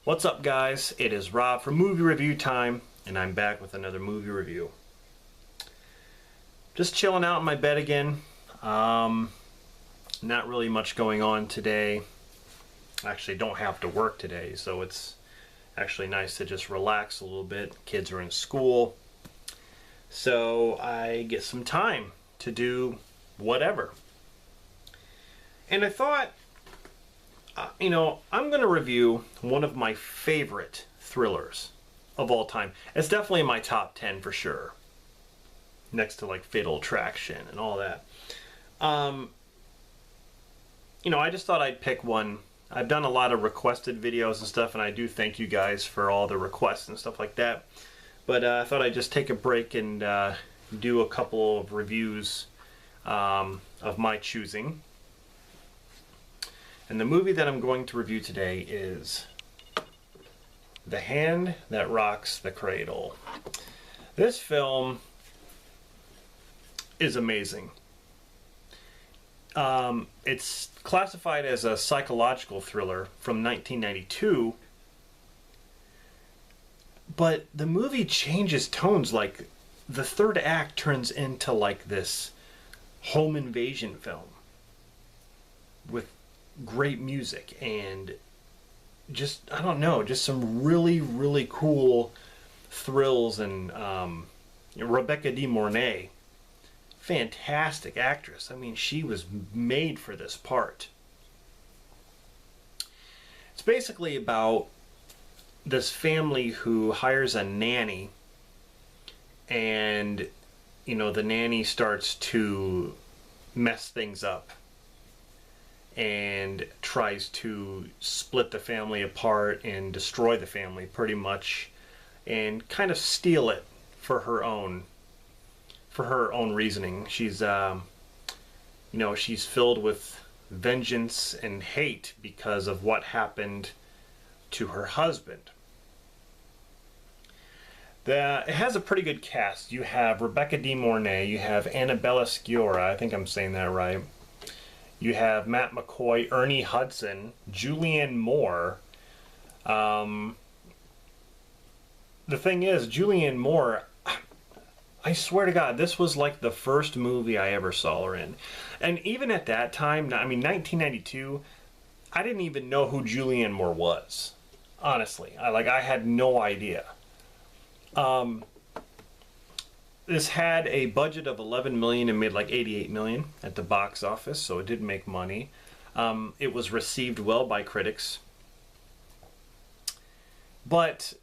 What's up, guys? It is Rob from Movie Review Time, and I'm back with another movie review. Just chilling out in my bed again. Not really much going on today. I actually don't have to work today, so it's actually nice to just relax a little bit. Kids are in school, so I get some time to do whatever. And I thought, I'm going to review one of my favorite thrillers of all time. It's definitely in my top 10 for sure. Next to like Fatal Attraction and all that. I just thought I'd pick one. I've done a lot of requested videos and stuff, and I do thank you guys for all the requests and stuff like that. But I thought I'd just take a break and do a couple of reviews of my choosing. And the movie that I'm going to review today is The Hand That Rocks the Cradle. This film is amazing. It's classified as a psychological thriller from 1992, but the movie changes tones. Like, the third act turns into like this home invasion film with great music and just, I don't know, just some really, really cool thrills. And Rebecca De Mornay, fantastic actress. I mean, she was made for this part. It's basically about this family who hires a nanny, and the nanny starts to mess things up and tries to split the family apart and destroy the family pretty much, and kind of steal it for her own reasoning. She's she's filled with vengeance and hate because of what happened to her husband. It has a pretty good cast. You have Rebecca De Mornay, you have Annabella Sciorra, I think I'm saying that right. You have Matt McCoy, Ernie Hudson, Julianne Moore. The thing is, Julianne Moore, I swear to God, this was like the first movie I ever saw her in. And even at that time, 1992, I didn't even know who Julianne Moore was. Honestly, I had no idea. This had a budget of $11 million and made like $88 million at the box office, so it did make money. It was received well by critics. But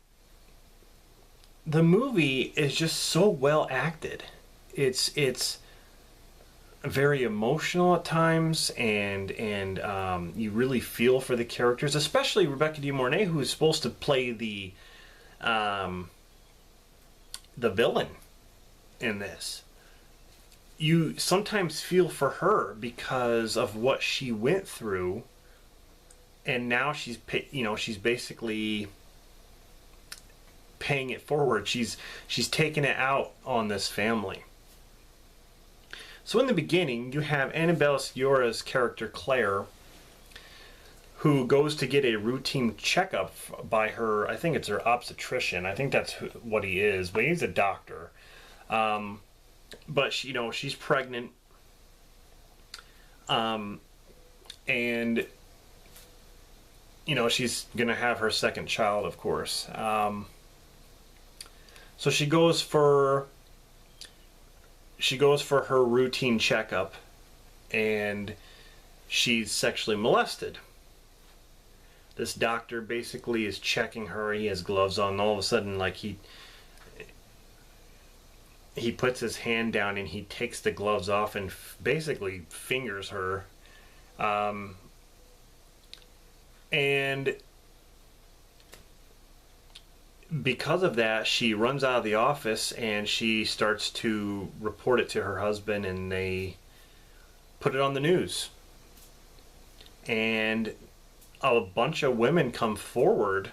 the movie is just so well acted. It's very emotional at times, and you really feel for the characters, especially Rebecca De Mornay, who is supposed to play the villain in this. You sometimes feel for her because of what she went through, and now she's basically paying it forward. She's taking it out on this family. So in the beginning, you have Annabella Sciorra's character Claire, who goes to get a routine checkup by her, I think it's her obstetrician. I think that's what he is, but he's a doctor. But she's pregnant, and she's gonna have her second child, of course. So she goes for her routine checkup, and she's sexually molested. This doctor basically is checking her. He has gloves on, and all of a sudden, like, he puts his hand down and he takes the gloves off and basically fingers her. And because of that, she runs out of the office and she starts to report it to her husband, and they put it on the news. And a bunch of women come forward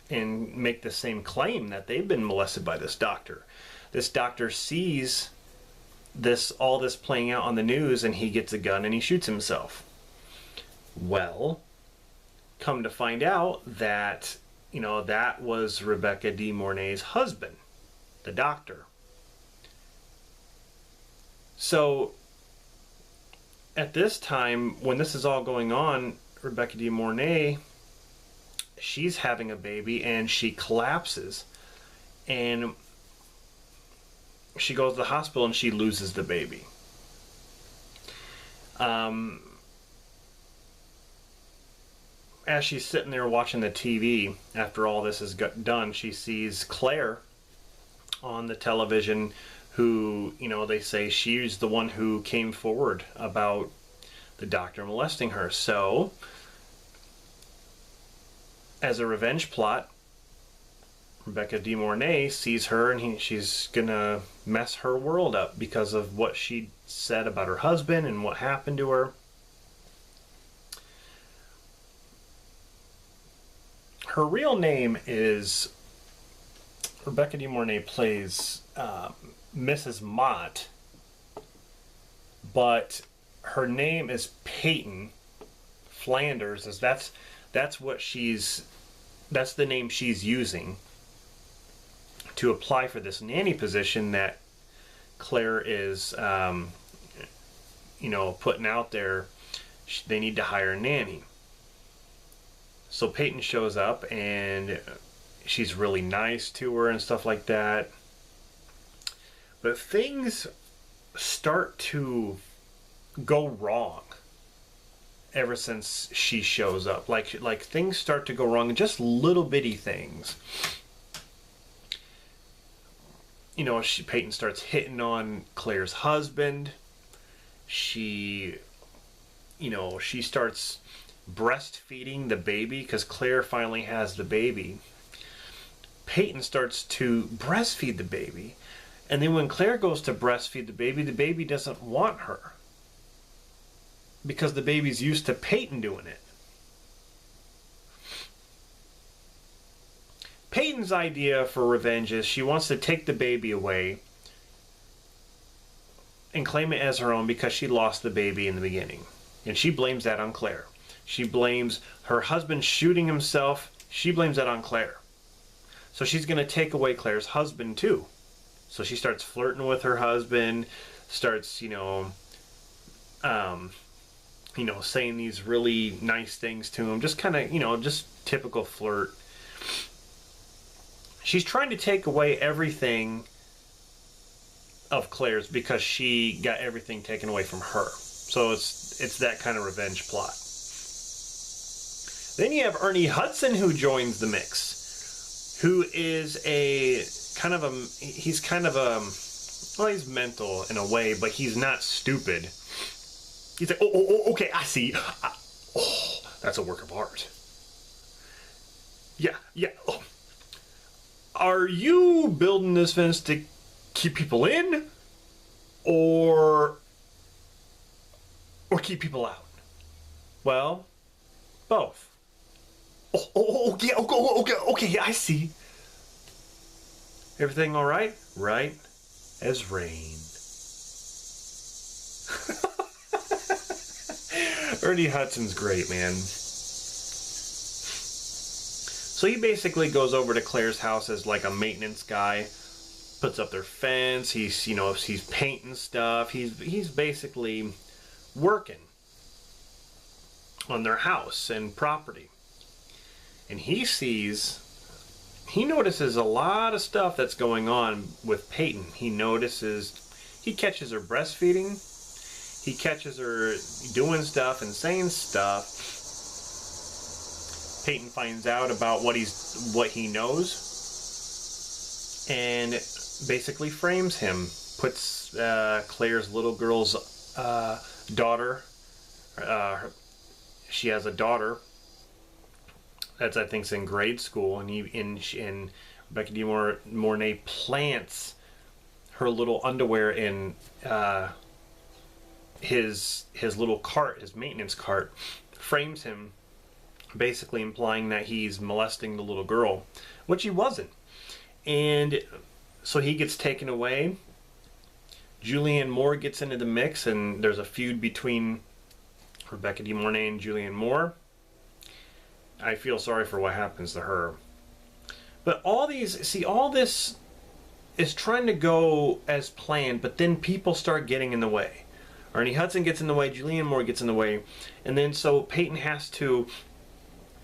and make the same claim that they've been molested by this doctor. This doctor sees all this playing out on the news, and he gets a gun and he shoots himself. Well, come to find out that, you know, that was Rebecca De Mornay's husband, the doctor. So at this time, when this is all going on, Rebecca De Mornay, she's having a baby and she collapses, and she goes to the hospital and she loses the baby. As she's sitting there watching the TV, after all this is done, she sees Claire on the television, who, you know, they say she's the one who came forward about the doctor molesting her. So, as a revenge plot, Rebecca De Mornay sees her, and she's gonna mess her world up because of what she said about her husband and what happened to her. Her real name is, Rebecca De Mornay plays Mrs. Mott, but her name is Peyton Flanders. That's the name she's using to apply for this nanny position that Claire is, you know, putting out there. They need to hire a nanny. So Peyton shows up, and she's really nice to her and stuff like that. But things start to go wrong ever since she shows up. Like things start to go wrong, just little bitty things. You know, Peyton starts hitting on Claire's husband. She starts breastfeeding the baby because Claire finally has the baby. Peyton starts to breastfeed the baby, and then when Claire goes to breastfeed the baby doesn't want her because the baby's used to Peyton doing it. Peyton's idea for revenge is she wants to take the baby away and claim it as her own because she lost the baby in the beginning. And she blames that on Claire. She blames her husband shooting himself. She blames that on Claire. So she's going to take away Claire's husband too. So she starts flirting with her husband, starts, saying these really nice things to him. Just kind of, just typical flirt. She's trying to take away everything of Claire's because she got everything taken away from her. So it's that kind of revenge plot. Then you have Ernie Hudson, who joins the mix, who is he's mental in a way, but he's not stupid. He's like, okay, I see. That's a work of art. Yeah. Oh. Are you building this fence to keep people in, or keep people out? Well, both. Okay, I see. Everything all right? Right as rain. Ernie Hudson's great, man. So he basically goes over to Claire's house as like a maintenance guy, puts up their fence. He's painting stuff. He's basically working on their house and property. And he notices a lot of stuff that's going on with Peyton. He catches her breastfeeding. He catches her doing stuff and saying stuff. Peyton finds out about what he knows, and basically frames him. Puts Claire's little girl's daughter. She has a daughter that's, I think, in grade school, and Rebecca De Mornay plants her little underwear in his little cart, his maintenance cart, frames him, basically implying that he's molesting the little girl, which he wasn't. And so he gets taken away. Julianne Moore gets into the mix, and there's a feud between Rebecca De Mornay and Julianne Moore. I feel sorry for what happens to her. But all these, see, all this is trying to go as planned, but then people start getting in the way. Ernie Hudson gets in the way, Julianne Moore gets in the way, and then so Peyton has to,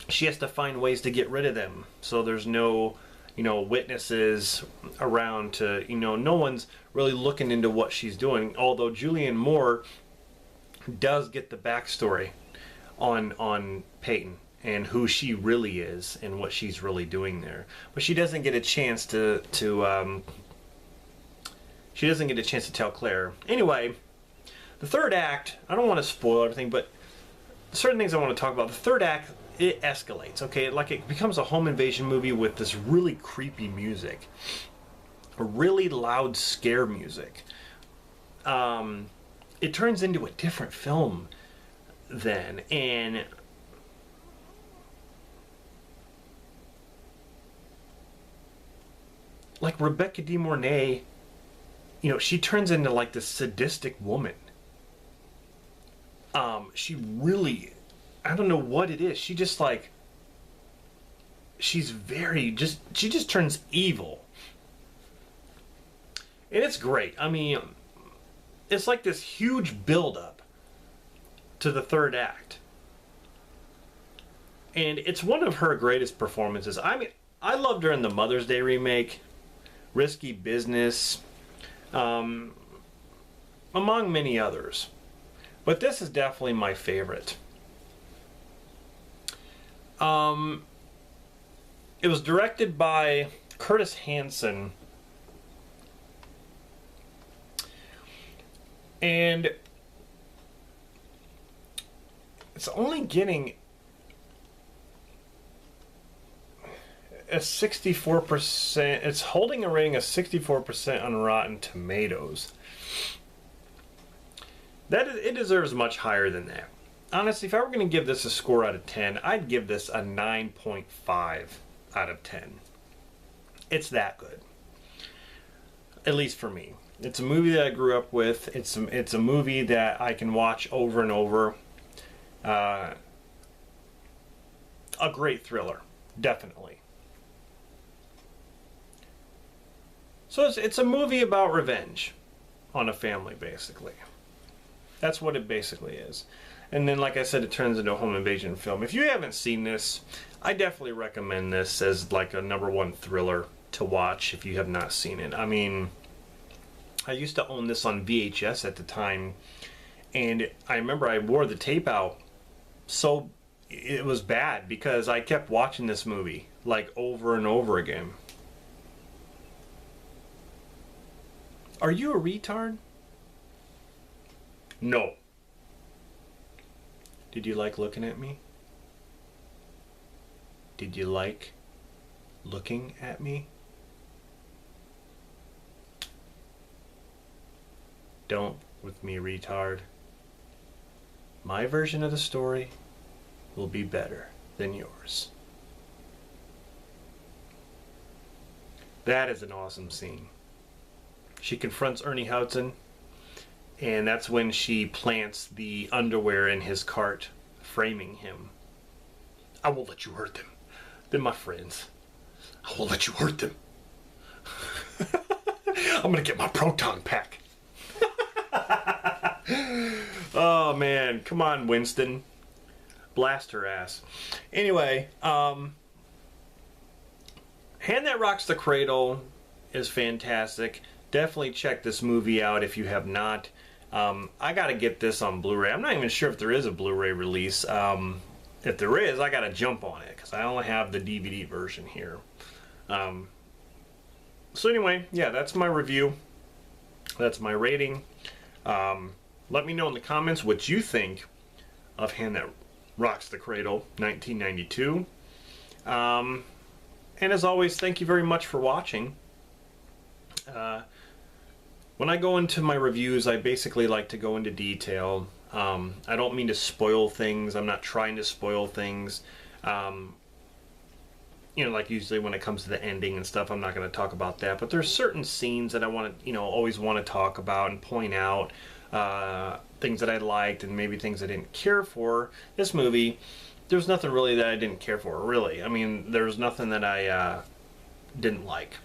she has to find ways to get rid of them. So there's no, witnesses around to, no one's really looking into what she's doing. Although Julianne Moore does get the backstory on Peyton and who she really is and what she's really doing there. But she doesn't get a chance to she doesn't get a chance to tell Claire. Anyway, the third act, I don't want to spoil everything, but certain things I want to talk about. The third act, it escalates, okay? Like it becomes a home invasion movie with this really creepy music. A really loud scare music. It turns into a different film then, and like Rebecca De Mornay, she turns into like this sadistic woman. She really, I don't know what it is. She just like, she's very, she just turns evil. And it's great. I mean, it's like this huge build-up to the third act. And it's one of her greatest performances. I mean, I loved her in the Mother's Day remake, Risky Business, among many others. But this is definitely my favorite. It was directed by Curtis Hanson. And it's only getting a 64%. It's holding a rating of 64% on Rotten Tomatoes. It deserves much higher than that. Honestly, if I were going to give this a score out of 10, I'd give this a 9.5 out of 10. It's that good. At least for me. It's a movie that I grew up with. It's a movie that I can watch over and over. A great thriller, definitely. So it's a movie about revenge on a family, basically. That's what it basically is. And then, like I said, it turns into a home invasion film. If you haven't seen this, I definitely recommend this as like a #1 thriller to watch if you have not seen it. I mean, I used to own this on VHS at the time, and I remember I wore the tape out, so it was bad because I kept watching this movie like over and over again. Are you a retard? No. Did you like looking at me? Did you like looking at me? Don't with me, retard. My version of the story will be better than yours. That is an awesome scene. She confronts Ernie Hudson, and that's when she plants the underwear in his cart, framing him. I won't let you hurt them. They're my friends. I won't let you hurt them. I'm gonna get my proton pack. Oh man, come on, Winston. Blast her ass. Anyway, Hand That Rocks the Cradle is fantastic. Definitely check this movie out if you have not. I gotta get this on Blu-ray. I'm not even sure if there is a Blu-ray release. If there is, I gotta jump on it because I only have the DVD version here. So anyway, yeah, that's my review. That's my rating. Let me know in the comments what you think of Hand That Rocks the Cradle, 1992. And as always, thank you very much for watching. When I go into my reviews, I basically like to go into detail. I don't mean to spoil things. I'm not trying to spoil things. Like usually when it comes to the ending and stuff, I'm not going to talk about that. But there's certain scenes that I want to, always want to talk about and point out. Things that I liked and maybe things I didn't care for. This movie, there's nothing really that I didn't care for, really. I mean, there's nothing that I didn't like.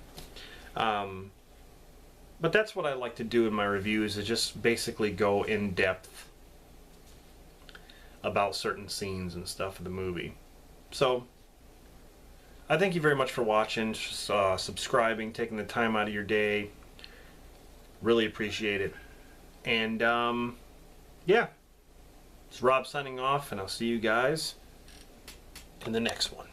But that's what I like to do in my reviews, is just basically go in depth about certain scenes and stuff of the movie. So, I thank you very much for watching, subscribing, taking the time out of your day. Really appreciate it. And, yeah. It's Rob signing off, and I'll see you guys in the next one.